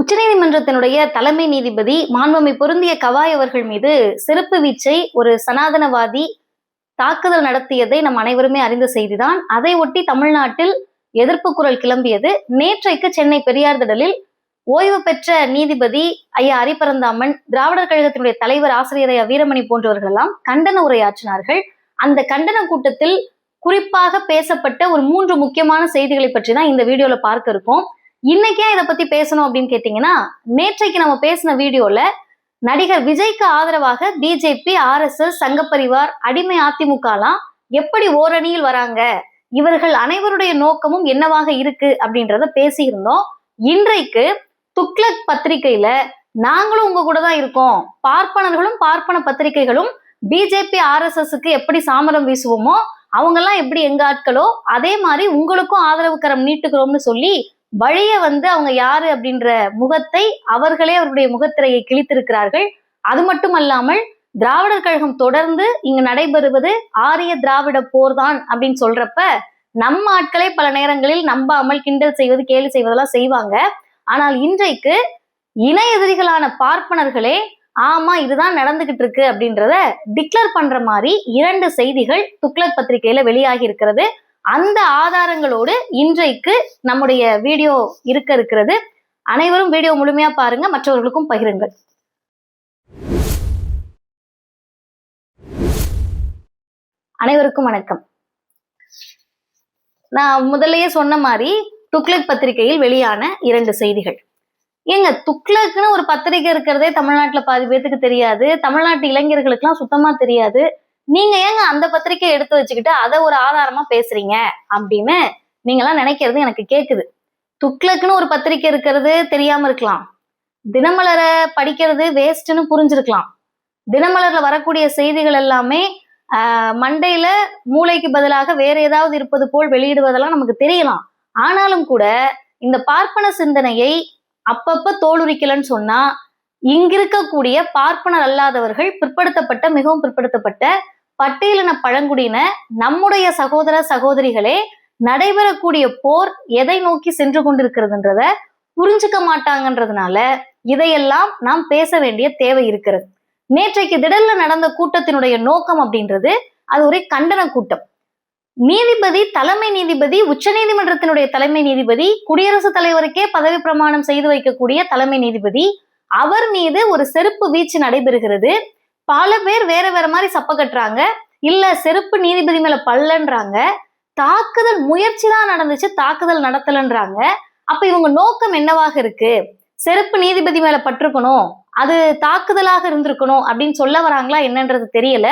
உச்சநீதிமன்றத்தினுடைய தலைமை நீதிபதி மாண்புமை பொருந்திய கவாய் அவர்கள் மீது செருப்பு வீச்சை ஒரு சனாதனவாதி தாக்குதல் நடத்தியதை நம் அனைவருமே அறிந்த செய்திதான். அதை ஒட்டி தமிழ்நாட்டில் எதிர்ப்பு குரல் கிளம்பியது. நேற்றைக்கு சென்னை பெரியார் திடலில் ஓய்வு பெற்ற நீதிபதி ஐயா அரிபரந்தாமன், திராவிடர் கழகத்தினுடைய தலைவர் ஆசிரியர் ஐயா வீரமணி போன்றவர்கள் எல்லாம் கண்டன உரையாற்றினார்கள். அந்த கண்டன கூட்டத்தில் குறிப்பாக பேசப்பட்ட ஒரு 3 முக்கியமான செய்திகளை பற்றி தான் இந்த வீடியோல பார்க்க இருக்கோம். இன்னைக்கே இதை பத்தி பேசணும் அப்படின்னு கேட்டீங்கன்னா, நேற்றைக்கு நம்ம பேசின வீடியோல நடிகர் விஜய்க்கு ஆதரவாக பிஜேபி, RSS, சங்கப்பரிவார், அடிமை அதிமுகலாம் எப்படி ஓரணியில் வராங்க, இவர்கள் அனைவருடைய நோக்கமும் என்னவாக இருக்கு அப்படின்றத பேசியிருந்தோம். இன்றைக்கு துக்ளக் பத்திரிகையில நாங்களும் உங்க கூட தான் இருக்கோம், பார்ப்பனர்களும் பார்ப்பன பத்திரிகைகளும் பிஜேபி, RSSக்கு எப்படி சாமரம் வீசுவோமோ அவங்க எல்லாம் எப்படி எங்க ஆட்களோ அதே மாதிரி உங்களுக்கும் ஆதரவு கரம் நீட்டுகிறோம்னு சொல்லி வழிய அவங்க யாரு அப்படின்ற முகத்தை அவர்களே அவருடைய முகத்திரையை கிழித்திருக்கிறார்கள். அது மட்டுமல்லாமல் திராவிடர் கழகம் தொடர்ந்து இங்கு நடைபெறுவது ஆரிய திராவிட போர் தான் அப்படின்னு சொல்றப்ப நம்ம ஆட்களே பல நேரங்களில் நம்பாமல் கிண்டல் செய்வது, கேலி செய்வதெல்லாம் செய்வாங்க. ஆனால் இன்றைக்கு இணை எதிரிகளான பார்ப்பனர்களே ஆமா இதுதான் நடந்துகிட்டு இருக்கு அப்படின்றத டிக்ளேர் பண்ற மாதிரி 2 செய்திகள் துக்ளக் பத்திரிகையில வெளியாகி இருக்கிறது. அந்த ஆதாரங்களோடு இன்றைக்கு நம்முடைய வீடியோ இருக்கிறது. அனைவரும் வீடியோ முழுமையா பாருங்க, மற்றவர்களுக்கும் பகிருங்கள். அனைவருக்கும் வணக்கம். நான் முதல்லயே சொன்ன மாதிரி துக்ளக் பத்திரிகையில் வெளியான 2 செய்திகள். ஏங்க, துக்ளக்னு ஒரு பத்திரிகை இருக்கிறதே தமிழ்நாட்டுல பாதி பேத்துக்கு தெரியாது, தமிழ்நாட்டு இளைஞர்களுக்கெல்லாம் சுத்தமா தெரியாது. நீங்க ஏங்க அந்த பத்திரிகையை எடுத்து வச்சுக்கிட்டு அதை ஒரு ஆதாரமா பேசுறீங்க அப்படின்னு நீங்கெல்லாம் நினைக்கிறது எனக்கு கேக்குது. துக்ளக்னு ஒரு பத்திரிகை இருக்கிறது தெரியாம இருக்கலாம், தினமலரை படிக்கிறது வேஸ்ட்னு புரிஞ்சிருக்கலாம், தினமலர்ல வரக்கூடிய செய்திகள் எல்லாமே மண்டையில மூளைக்கு பதிலாக வேற ஏதாவது இருப்பது போல் வெளியிடுவதெல்லாம் நமக்கு தெரியலாம். ஆனாலும் கூட இந்த பார்ப்பன சிந்தனையை அப்பப்ப தோலுரிக்கலன்னு சொன்னா இங்கிருக்கக்கூடிய பார்ப்பனர் அல்லாதவர்கள், பிற்படுத்தப்பட்ட, மிகவும் பிற்படுத்தப்பட்ட பட்டியலின பழங்குடியின நம்முடைய சகோதர சகோதரிகளே நடைபெறக்கூடிய போர் எதை நோக்கி சென்று கொண்டிருக்கிறதுன்றத புரிஞ்சுக்க மாட்டாங்கன்றதுனால இதையெல்லாம் நாம் பேச வேண்டிய தேவை இருக்கிறது. நேற்றைக்கு திடல்ல நடந்த கூட்டத்தினுடைய நோக்கம் அப்படின்றது அது ஒரு கண்டன கூட்டம். நீதிபதி, தலைமை நீதிபதி, உச்ச நீதிமன்றத்தினுடைய தலைமை நீதிபதி, குடியரசுத் தலைவருக்கே பதவி பிரமாணம் செய்து வைக்கக்கூடிய தலைமை நீதிபதி, அவர் மீது ஒரு செருப்பு வீச்சு நடைபெறுகிறது. பல பேர் வேற வேற மாதிரி சப்ப கட்டுறாங்க. இல்ல செருப்பு நீதிபதி மேல பல்லன்றாங்க, தாக்குதல் முயற்சி தான் நடந்துச்சு, தாக்குதல் நடத்தலன்றாங்க. அப்ப இவங்க நோக்கம் என்னவாக இருக்கு? செருப்பு நீதிபதி மேல பட்டிருக்கணும், அது தாக்குதலாக இருந்திருக்கணும் அப்படின்னு சொல்ல வராங்களா என்னன்றது தெரியல.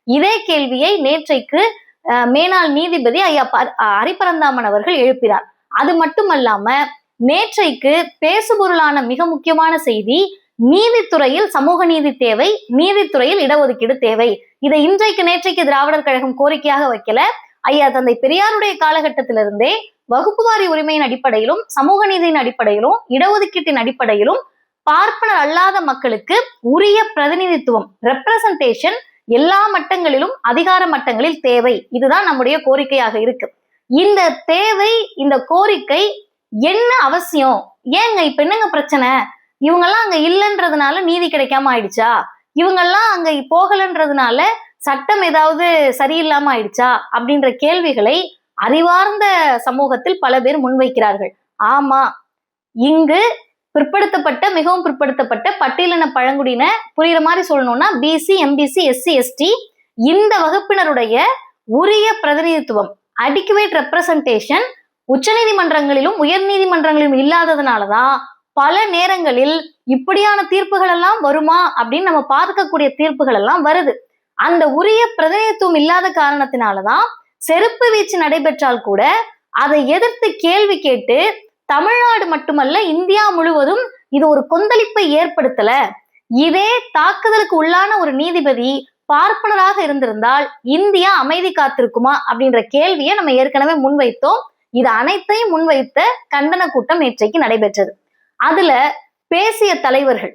இதே கேள்வியை நேற்றைக்கு மேனாள் நீதிபதி ஐயா அரிபரந்தாமன் அவர்கள் எழுப்பினார். அது மட்டுமல்லாம நேற்றைக்கு பேசுபொருளான மிக முக்கியமான செய்தி, நீதித்துறையில் சமூக நீதி தேவை, நீதித்துறையில் இடஒதுக்கீடு தேவை. இதை நேற்றைக்கு திராவிடர் கழகம் கோரிக்கையாக வைக்கல. ஐயா தந்தை பெரியாருடைய காலகட்டத்திலிருந்தே வகுப்புவாரி உரிமையின் அடிப்படையிலும், சமூக நீதியின் அடிப்படையிலும், இடஒதுக்கீட்டின் அடிப்படையிலும் பார்ப்பனர் அல்லாத மக்களுக்கு உரிய பிரதிநிதித்துவம், ரெப்ரசன்டேஷன் எல்லா மட்டங்களிலும், அதிகார மட்டங்களில் தேவை. இதுதான் நம்முடைய கோரிக்கையாக இருக்கு. இந்த தேவை, இந்த கோரிக்கை என்ன அவசியம்? ஏங்க இப்ப என்னங்க பிரச்சனை? இவங்கெல்லாம் அங்க இல்லைன்றதுனால நீதி கிடைக்காம ஆயிடுச்சா? இவங்கெல்லாம் அங்க போகலன்றதுனால சட்டம் ஏதாவது சரியில்லாம ஆயிடுச்சா? அப்படின்ற கேள்விகளை அறிவார்ந்த சமூகத்தில் பல பேர் முன்வைக்கிறார்கள். ஆமா, இங்கு பிற்படுத்தப்பட்ட, மிகவும் பிற்படுத்தப்பட்ட பட்டியலின பழங்குடியின, புரியுற மாதிரி சொல்லணும்னா பிசி, எம்பிசி, எஸ்சி, எஸ்டி, இந்த வகுப்பினருடைய உரிய பிரதிநிதித்துவம், அடிக்குவேட் ரெப்ரசன்டேஷன் உச்ச நீதிமன்றங்களிலும் உயர் நீதிமன்றங்களிலும் இல்லாததுனாலதான் பல நேரங்களில் இப்படியான தீர்ப்புகள் எல்லாம் வருமா அப்படின்னு நம்ம பார்க்கக்கூடிய தீர்ப்புகள் எல்லாம் வருது. அந்த உரிய பிரதிநிதித்துவம் இல்லாத காரணத்தினாலதான் செருப்பு வீச்சு நடைபெற்றால் கூட அதை எதிர்த்து கேள்வி கேட்டு தமிழ்நாடு மட்டுமல்ல இந்தியா முழுவதும் இது ஒரு கொந்தளிப்பை ஏற்படுத்தல. இதே தாக்குதலுக்கு உள்ளான ஒரு நீதிபதி பார்ப்பனராக இருந்திருந்தால் இந்தியா அமைதி காத்திருக்குமா அப்படின்ற கேள்வியை நம்ம ஏற்கனவே முன்வைத்தோம். இது அனைத்தையும் முன்வைத்த கண்டன கூட்டம் நேற்றைக்கு நடைபெற்றது. அதுல பேசிய தலைவர்கள்,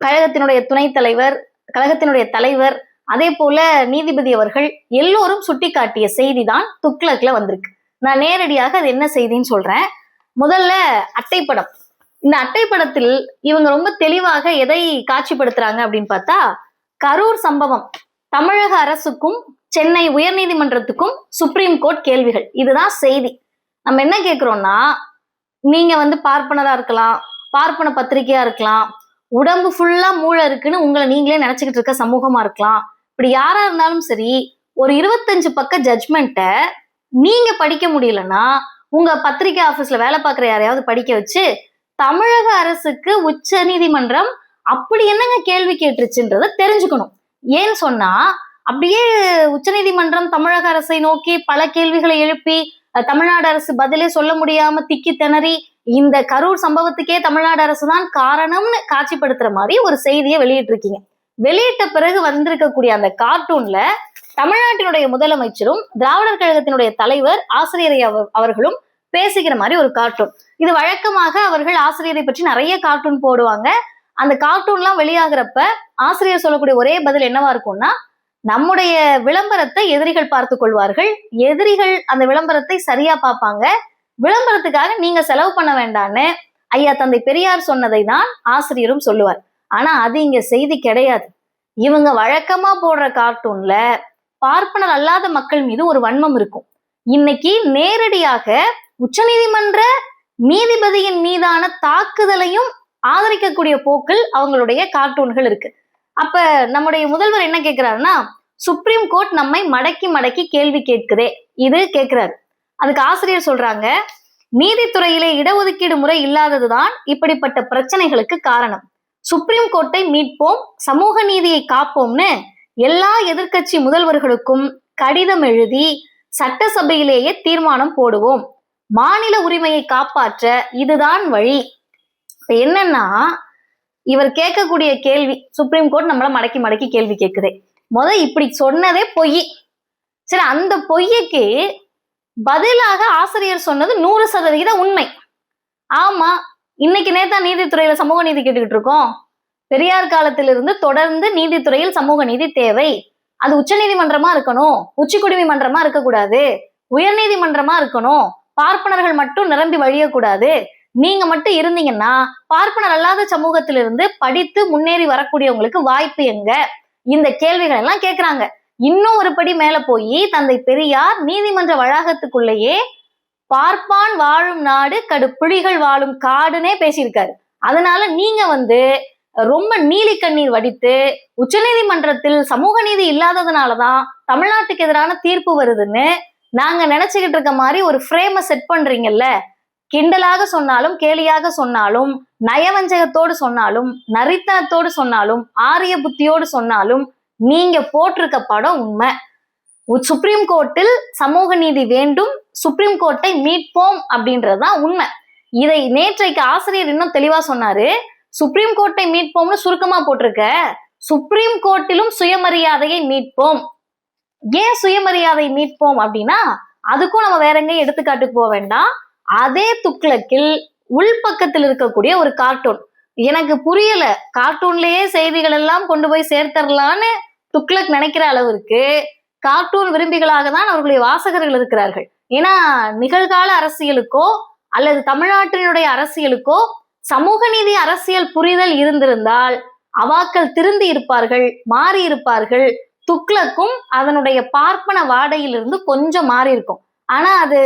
கழகத்தினுடைய துணைத் தலைவர், கழகத்தினுடைய தலைவர், அதே போல நீதிபதி அவர்கள் எல்லோரும் சுட்டி காட்டிய செய்தி தான் துக்ளக்ல வந்திருக்கு. நான் நேரடியாக அது என்ன செய்தின்னு சொல்றேன். முதல்ல அட்டைப்படம், இந்த அட்டைப்படத்தில் இவங்க ரொம்ப தெளிவாக எதை காட்சிப்படுத்துறாங்க அப்படின்னு பார்த்தா, கரூர் சம்பவம், தமிழக அரசுக்கும் சென்னை உயர்நீதிமன்றத்துக்கும் சுப்ரீம் கோர்ட் கேள்விகள், இதுதான் செய்தி. நம்ம என்ன கேட்கிறோம்னா, நீங்க பார்ப்பனரா இருக்கலாம், பார்ப்பன பத்திரிகையா இருக்கலாம், உடம்பு ஃபுல்லா மூளை இருக்குன்னு உங்களை நீங்களே நினைச்சுக்கிட்டு இருக்க சமூகமா இருக்கலாம், இப்படி யாரா இருந்தாலும் சரி, ஒரு 25 பக்க ஜட்ஜ்மெண்ட்டை நீங்க படிக்க முடியலன்னா உங்க பத்திரிகை ஆபீஸ்ல வேலை பார்க்குற யாரையாவது படிக்க வச்சு தமிழக அரசுக்கு உச்ச நீதிமன்றம் அப்படி என்னங்க கேள்வி கேட்டுருச்சுன்றத தெரிஞ்சுக்கணும். ஏன்னு சொன்னா, அப்படியே உச்சநீதிமன்றம் தமிழக அரசை நோக்கி பல கேள்விகளை எழுப்பி தமிழ்நாடு அரசு பதிலே சொல்ல முடியாம திக்கி திணறி இந்த கரூர் சம்பவத்துக்கே தமிழ்நாடு அரசு தான் காரணம்னு காட்சிப்படுத்துற மாதிரி ஒரு செய்தியை வெளியிட்டு இருக்கீங்க. வெளியிட்ட பிறகு வந்திருக்கக்கூடிய அந்த கார்ட்டூன்ல தமிழ்நாட்டினுடைய முதலமைச்சரும் திராவிடர் கழகத்தினுடைய தலைவர் ஆசிரியரை அவர்களும் பேசிக்கிற மாதிரி ஒரு கார்ட்டூன். இது வழக்கமாக அவர்கள் ஆசிரியரை பற்றி நிறைய கார்ட்டூன் போடுவாங்க. அந்த கார்ட்டூன்லாம் வெளியாகிறப்ப ஆசிரியர் சொல்லக்கூடிய ஒரே பதில் என்னவா இருக்கும்னா, நம்முடைய விளம்பரத்தை எதிரிகள் பார்த்து கொள்வார்கள், எதிரிகள் அந்த விளம்பரத்தை சரியா பார்ப்பாங்க, விளம்பரத்துக்காக நீங்க செலவு பண்ண வேண்டான்னு ஐயா தந்தை பெரியார் சொன்னதை தான் ஆசிரியரும் சொல்லுவார். ஆனா அது இங்க செய்தி கிடையாது. இவங்க வழக்கமா போடுற கார்ட்டூன்ல பார்ப்பனர் அல்லாத மக்கள் மீது ஒரு வன்மம் இருக்கும். இன்னைக்கு நேரடியாக உச்சநீதிமன்ற நீதிபதியின் மீதான தாக்குதலையும் ஆதரிக்கக்கூடிய போக்கில் அவங்களுடைய கார்ட்டூன்கள் இருக்கு. அப்ப நம்முடைய முதல்வர் என்ன கேட்கிறாருன்னா, சுப்ரீம் கோர்ட் நம்மை மடக்கி மடக்கி கேள்வி கேட்குதே, இது கேட்கிறாரு. அதுக்கு ஆசிரியர் சொல்றாங்க, நீதித்துறையிலே இடஒதுக்கீடு முறை இல்லாததுதான் இப்படிப்பட்ட பிரச்சனைகளுக்கு காரணம். சுப்ரீம் கோர்ட்டை மீட்போம், சமூக நீதியை காப்போம்னு எல்லா எதிர்க்கட்சி முதல்வர்களுக்கும் கடிதம் எழுதி சட்டசபையிலேயே தீர்மானம் போடுவோம். மாநில உரிமையை காப்பாற்ற இதுதான் வழி. என்னன்னா, இவர் கேட்கக்கூடிய கேள்வி, சுப்ரீம் கோர்ட் நம்மள மடக்கி மடக்கி கேள்வி கேட்குதே, இப்படி சொன்னதே பொய். சரி, அந்த பொய்யுக்கு பதிலாக ஆசிரியர் சொன்னது 100% உண்மை. ஆமா, இன்னைக்கு நேத்தா நீதித்துறையில சமூக நீதி கேட்டுக்கிட்டு இருக்கோம். பெரியார் காலத்திலிருந்து தொடர்ந்து நீதித்துறையில் சமூக நீதி தேவை. அது உச்ச நீதிமன்றமா இருக்கணும், உச்சிக்குடிமை மன்றமா இருக்கக்கூடாது, உயர் நீதிமன்றமா இருக்கணும், பார்ப்பனர்கள் மட்டும் நிரம்பி வழியக்கூடாது. நீங்க மட்டும் இருந்தீங்கன்னா பார்ப்பனர் அல்லாத சமூகத்திலிருந்து படித்து முன்னேறி வரக்கூடியவங்களுக்கு வாய்ப்பு எங்க? இந்த கேள்விகள் எல்லாம் கேட்கிறாங்க. இன்னும் ஒரு படி மேல போய் தந்தை பெரியார் நீதிமன்ற வளாகத்துக்குள்ளேயே பார்ப்பான் வாழும் நாடு கடு புலிகள் வாழும் காடுனே பேசியிருக்காரு. அதனால நீங்க ரொம்ப நீலி கண்ணீர் வடித்து உச்சநீதிமன்றத்தில் சமூக நீதி இல்லாததுனாலதான் தமிழ்நாட்டுக்கு எதிரான தீர்ப்பு வருதுன்னு நாங்க நினைச்சுக்கிட்டு இருக்க மாதிரி ஒரு ஃப்ரேமை செட் பண்றீங்கல்ல. கிண்டலாக சொன்னாலும் கேலியாக சொன்னாலும் நயவஞ்சகத்தோடு சொன்னாலும் நரித்தனத்தோடு சொன்னாலும் ஆரிய புத்தியோடு சொன்னாலும் நீங்க போட்டிருக்க படம் உண்மை. சுப்ரீம் கோர்ட்டில் சமூக நீதி வேண்டும், சுப்ரீம் கோர்ட்டை மீட்போம் அப்படின்றதுதான் உண்மை. இதை நேற்றைக்கு ஆசிரியர் இன்னும் தெளிவா சொன்னாரு. சுப்ரீம் கோர்ட்டை மீட்போம்னு சுருக்கமா போட்டிருக்க, சுப்ரீம் கோர்ட்டிலும் சுயமரியாதையை மீட்போம். ஏன் சுயமரியாதை மீட்போம் அப்படின்னா, அதுக்கும் நம்ம வேற எங்கேயும் எடுத்துக்காட்டுக்கு போக வேண்டாம். அதே துக்ளக்கில் உள்பக்கத்தில் இருக்கக்கூடிய ஒரு கார்ட்டூன், எனக்கு புரியல, கார்ட்டூன்லயே செய்திகள் எல்லாம் கொண்டு போய் சேர்த்தரலான்னு துக்ளக் நினைக்கிற அளவிற்கு கார்ட்டூன் விரும்பிகளாக தான் அவர்களுடைய வாசகர்கள் இருக்கிறார்கள். ஏன்னா நிகழ்கால அரசியலுக்கோ அல்லது தமிழ்நாட்டினுடைய அரசியலுக்கோ சமூக நீதி அரசியல் புரிதல் இருந்திருந்தால் அவாக்கள் திருந்தி இருப்பார்கள், மாறி இருப்பார்கள். துக்ளக்கும் அதனுடைய பார்ப்பன வாடையிலிருந்து கொஞ்சம் மாறி இருக்கும். ஆனா அது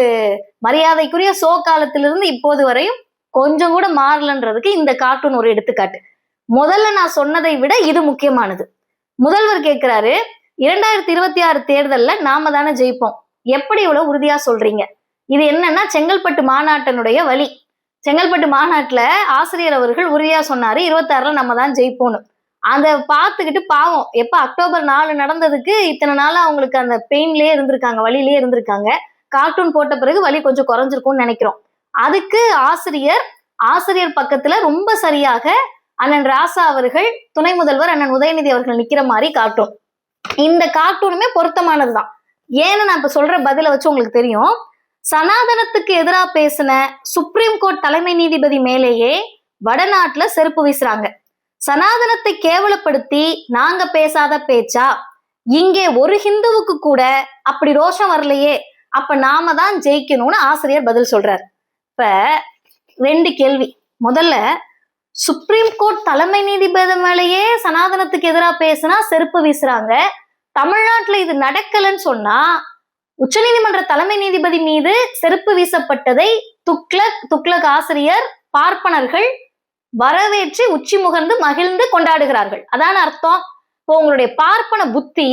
மரியாதைக்குரிய சோ காலத்திலிருந்து இப்போது வரையும் கொஞ்சம் கூட மாறலன்றதுக்கு இந்த கார்ட்டூன் ஒரு எடுத்துக்காட்டு. முதல்ல நான் சொன்னதை விட இது முக்கியமானது. முதல்வர் கேட்கிறாரு, 2026 தேர்தல்ல நாம தானே ஜெயிப்போம், எப்படி இவ்வளவு உறுதியா சொல்றீங்க? இது என்னன்னா செங்கல்பட்டு மாநாட்டினுடைய வழி. செங்கல்பட்டு மாநாட்டுல ஆசிரியர் அவர்கள் உறுதியா சொன்னாரு 26ல நம்ம தான் ஜெயிப்போம்னு. அதை பார்த்துக்கிட்டு பாவம், எப்ப அக்டோபர் 4 நடந்ததுக்கு இத்தனை நாளா அவங்களுக்கு அந்த பெயின்லயே இருந்திருக்காங்க, வழியிலேயே இருந்திருக்காங்க. கார்ட்டூன் போட்ட பிறகு வலி கொஞ்சம் குறைஞ்சிருக்கும்னு நினைக்கிறோம். அதுக்கு ஆசிரியர் பக்கத்துல ரொம்ப சரியாக அண்ணன் ராசா அவர்கள், துணை முதல்வர் அண்ணன் உதயநிதி அவர்கள் நிக்கிற மாதிரி கார்ட்டூன். இந்த கார்ட்டூனுமே பொருத்தமானதுதான். ஏன்னு நான் இப்ப சொல்ற பதில வச்சு உங்களுக்கு தெரியும். சனாதனத்துக்கு எதிராக பேசின சுப்ரீம் கோர்ட் தலைமை நீதிபதி மேலேயே வடநாட்டுல செருப்பு வீசுறாங்க. சனாதனத்தை கேவலப்படுத்தி நாங்க பேசாத பேச்சா? இங்கே ஒரு ஹிந்துவுக்கு கூட அப்படி ரோஷம் வரலையே, அப்ப நாம தான் ஜெயிக்கணும்னு ஆசிரியர் பதில் சொல்றாரு. இப்ப 2 கேள்வி. முதல்ல சுப்ரீம் கோர்ட் தலைமை நீதிபதி மேலேயே சனாதனத்துக்கு எதிராக பேசினா செருப்பு வீசுறாங்க. தமிழ்நாட்டுல இது நடக்கலன்னு சொன்னா உச்சநீதிமன்ற தலைமை நீதிபதி மீது செருப்பு வீசப்பட்டதை துக்ளக் ஆசிரியர் பார்ப்பனர்கள் வரவேற்று உச்சி முகர்ந்து மகிழ்ந்து கொண்டாடுகிறார்கள். அதான அர்த்தம். இப்போ உங்களுடைய பார்ப்பன புத்தி,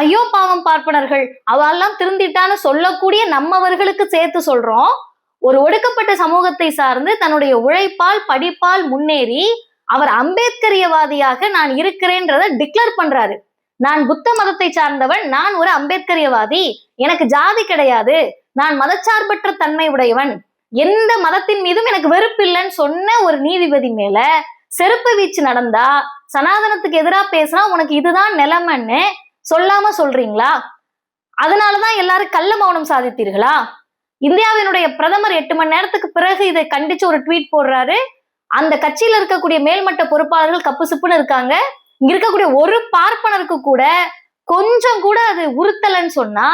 ஐயோ பாவம் பார்ப்பனர்கள் அவெல்லாம் திருந்திட்டான்னு சொல்லக்கூடிய நம்மவர்களுக்கு சேர்த்து சொல்றோம். ஒரு ஒடுக்கப்பட்ட சமூகத்தை சார்ந்து தன்னுடைய உழைப்பால் படிப்பால் முன்னேறி அவர் அம்பேத்கரியவாதியாக நான் இருக்கிறேன்றத டிக்ளேர் பண்றாரு. நான் புத்த மதத்தை சார்ந்தவன், நான் ஒரு அம்பேத்கரியவாதி, எனக்கு ஜாதி கிடையாது, நான் மதச்சார்பற்ற தன்மை உடையவன், எந்த மதத்தின் மீதும் எனக்கு வெறுப்பு இல்லைன்னு சொன்ன ஒரு நீதிபதி மேல செருப்பு வீச்சு நடந்தா, சனாதனத்துக்கு எதிராக பேசினா உனக்கு இதுதான் நிலைமைன்னு சொல்லாம சொல்றீங்களா? அதனாலதான் எல்லாரும் கள்ள மௌனம் சாதித்தீர்களா? இந்தியாவினுடைய பிரதமர் 8 மணி நேரத்துக்கு பிறகு இதை கண்டிச்சு ஒரு ட்வீட் போடுறாரு. அந்த கட்சியில இருக்கக்கூடிய மேல்மட்ட பொறுப்பாளர்கள் கப்பு சிப்புன்னு இருக்காங்க. இங்க இருக்கக்கூடிய ஒரு பார்ப்பனருக்கு கூட கொஞ்சம் கூட அது உறுத்தலன்னு சொன்னா,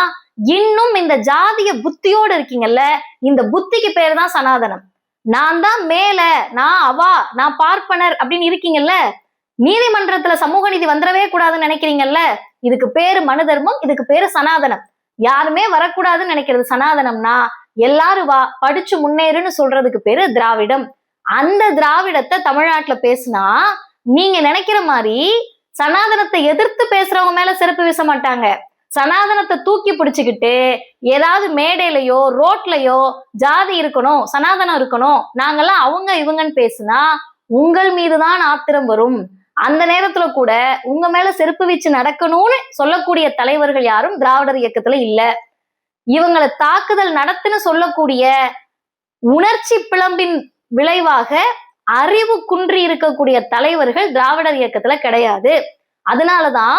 இன்னும் இந்த ஜாதிய புத்தியோடு இருக்கீங்கல்ல, இந்த புத்திக்கு பேரு தான் சனாதனம். நான் தான் மேல, நான் அவா, நான் பார்ப்பனர் அப்படின்னு இருக்கீங்கல்ல, நீதிமன்றத்துல சமூக நீதி வந்துடவே கூடாதுன்னு நினைக்கிறீங்கல்ல, இதுக்கு பேரு மனு தர்மம், இதுக்கு பேரு சனாதனம். யாருமே வரக்கூடாதுன்னு நினைக்கிறது சனாதனம்னா, எல்லாரும் வா படிச்சு முன்னேறுன்னு சொல்றதுக்கு பேரு திராவிடம். அந்த திராவிடத்தை தமிழ்நாட்டுல பேசினா நீங்க நினைக்கிற மாதிரி சனாதனத்தை எதிர்த்து பேசுறவங்க மேல செருப்பு வீச மாட்டாங்க. சனாதனத்தை தூக்கி பிடிச்சுக்கிட்டு ஏதாவது மேடையிலையோ ரோட்லயோ ஜாதி இருக்கணும், சனாதனம் இருக்கணும், நாங்கெல்லாம் அவங்க இவங்கன்னு பேசுனா உங்கள் மீதுதான் ஆத்திரம் வரும். அந்த நேரத்துல கூட உங்க மேல செருப்பு வீச்சு நடக்கணும்னு சொல்லக்கூடிய தலைவர்கள் யாரும் திராவிடர் இயக்கத்துல இல்ல. இவங்களை தாக்குதல் நடத்துன்னு சொல்லக்கூடிய உணர்ச்சி பிளம்பின் விளைவாக அறிவு குன்றி இருக்கக்கூடிய தலைவர்கள் திராவிடர் இயக்கத்துல கிடையாது. அதனாலதான்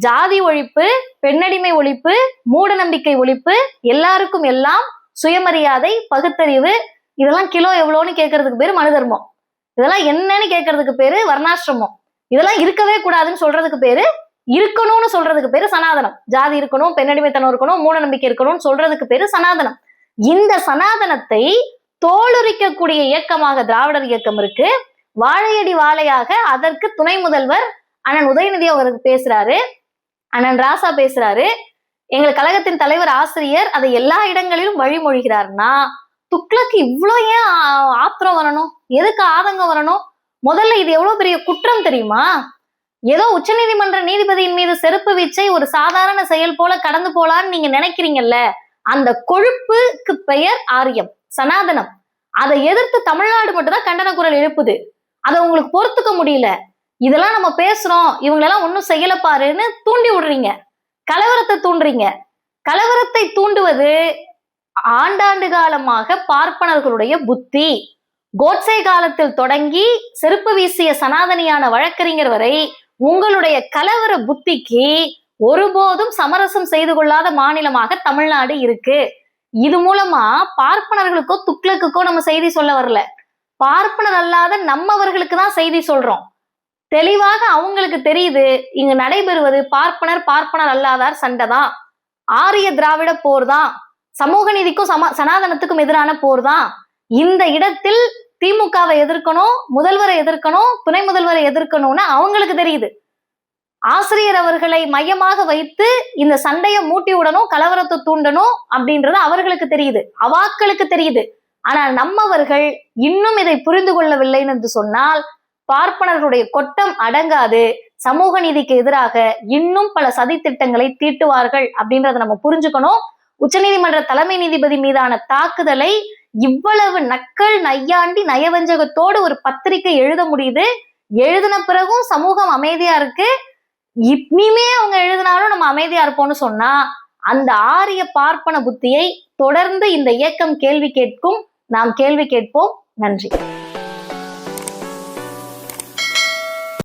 ஜாதி ஒழிப்பு, பெண்ணடிமை ஒழிப்பு, மூட நம்பிக்கை ஒழிப்பு, எல்லாருக்கும் எல்லாம், சுயமரியாதை, பகுத்தறிவு, இதெல்லாம் கிலோ எவ்வளோன்னு கேட்கறதுக்கு பேரு மனு தர்மம். இதெல்லாம் என்னன்னு கேட்கறதுக்கு பேரு வர்ணாசிரமம். இதெல்லாம் இருக்கவே கூடாதுன்னு சொல்றதுக்கு பேரு, இருக்கணும்னு சொல்றதுக்கு பேரு சனாதனம். ஜாதி இருக்கணும், பெண்ணடிமைத்தனம் இருக்கணும், மூட நம்பிக்கை இருக்கணும்னு சொல்றதுக்கு பேரு சனாதனம். இந்த சனாதனத்தை தோலுரிக்கக்கூடிய இயக்கமாக திராவிடர் இயக்கம் இருக்கு. வாழையடி வாழையாக அதற்கு துணை முதல்வர் அண்ணன் உதயநிதி அவருக்கு பேசுறாரு, அண்ணன் ராசா பேசுறாரு, எங்கள் கழகத்தின் தலைவர் ஆசிரியர் அதை எல்லா இடங்களிலும் வழிமொழிகிறார்னா, துக்ளக்கு இவ்வளோ ஏன் ஆத்திரம் வரணும்? எதுக்கு ஆதங்கம் வரணும்? முதல்ல இது எவ்வளவு பெரிய குற்றம் தெரியுமா? ஏதோ உச்சநீதிமன்ற நீதிபதியின் மீது செருப்பு வீச்சை ஒரு சாதாரண செயல் போல கடந்து போலான்னு நீங்க நினைக்கிறீங்கல்ல, அந்த கொழுப்புக்கு பெயர் ஆரியம், சனாதனம். அதை எதிர்த்து தமிழ்நாடு மட்டும்தான் கண்டன குரல் எழுப்புது. அதை உங்களுக்கு பொறுத்துக்க முடியல. இதெல்லாம் நம்ம பேசுறோம், இவங்களெல்லாம் ஒன்னும் செய்யல பாருன்னு தூண்டி விடுறீங்க, கலவரத்தை தூண்டுறீங்க. கலவரத்தை தூண்டுவது ஆண்டாண்டு காலமாக பார்ப்பனர்களுடைய புத்தி. கோட்சே காலத்தில் தொடங்கி செருப்பு வீசிய சனாதனியான வழக்கறிஞர் வரை உங்களுடைய கலவர புத்திக்கு ஒருபோதும் சமரசம் செய்து கொள்ளாத மாநிலமாக தமிழ்நாடு இருக்கு. இது மூலமா பார்ப்பனர்களுக்கோ துக்ளக்குக்கோ நம்ம செய்தி சொல்ல வரல, பார்ப்பனர் அல்லாத நம்மவர்களுக்கு தான் செய்தி சொல்றோம். தெளிவாக அவங்களுக்கு தெரியுது, இங்கு நடைபெறுவது பார்ப்பனர் அல்லாதார் சண்டை தான், ஆரிய திராவிட போர் தான், சமூக நீதிக்கும் சனாதனத்துக்கும் எதிரான போர் தான். இந்த இடத்தில் திமுகவை எதிர்க்கணும், முதல்வரை எதிர்க்கணும், துணை முதல்வரை எதிர்க்கணும்னு அவங்களுக்கு தெரியுது. ஆசிரியர் அவர்களை மையமாக வைத்து இந்த சண்டையை மூட்டி விடணும், கலவரத்தை தூண்டணும் அப்படின்றது அவர்களுக்கு தெரியுது, அவாக்களுக்கு தெரியுது. ஆனால் நம்மவர்கள் இன்னும் இதை புரிந்து கொள்ளவில்லைன்னு என்று சொன்னால் பார்ப்பனர்களுடைய கொட்டம் அடங்காது. சமூக நீதிக்கு எதிராக இன்னும் பல சதி திட்டங்களை தீட்டுவார்கள் அப்படின்றத நம்ம புரிஞ்சுக்கணும். உச்சநீதிமன்ற தலைமை நீதிபதி மீதான தாக்குதலை இவ்வளவு நக்கல் நையாண்டி நயவஞ்சகத்தோடு ஒரு பத்திரிகை எழுத முடியுது. எழுதின பிறகும் சமூகம் அமைதியா இருக்கு. இனிமே அவங்க எழுதினாலும் நம்ம அமைதியா இருப்போம்னு சொன்னா அந்த ஆரிய பார்ப்பன புத்தியை தொடர்ந்து இந்த இயக்கம் கேள்வி கேட்கும். நாம் கேள்வி கேட்போம். நன்றி.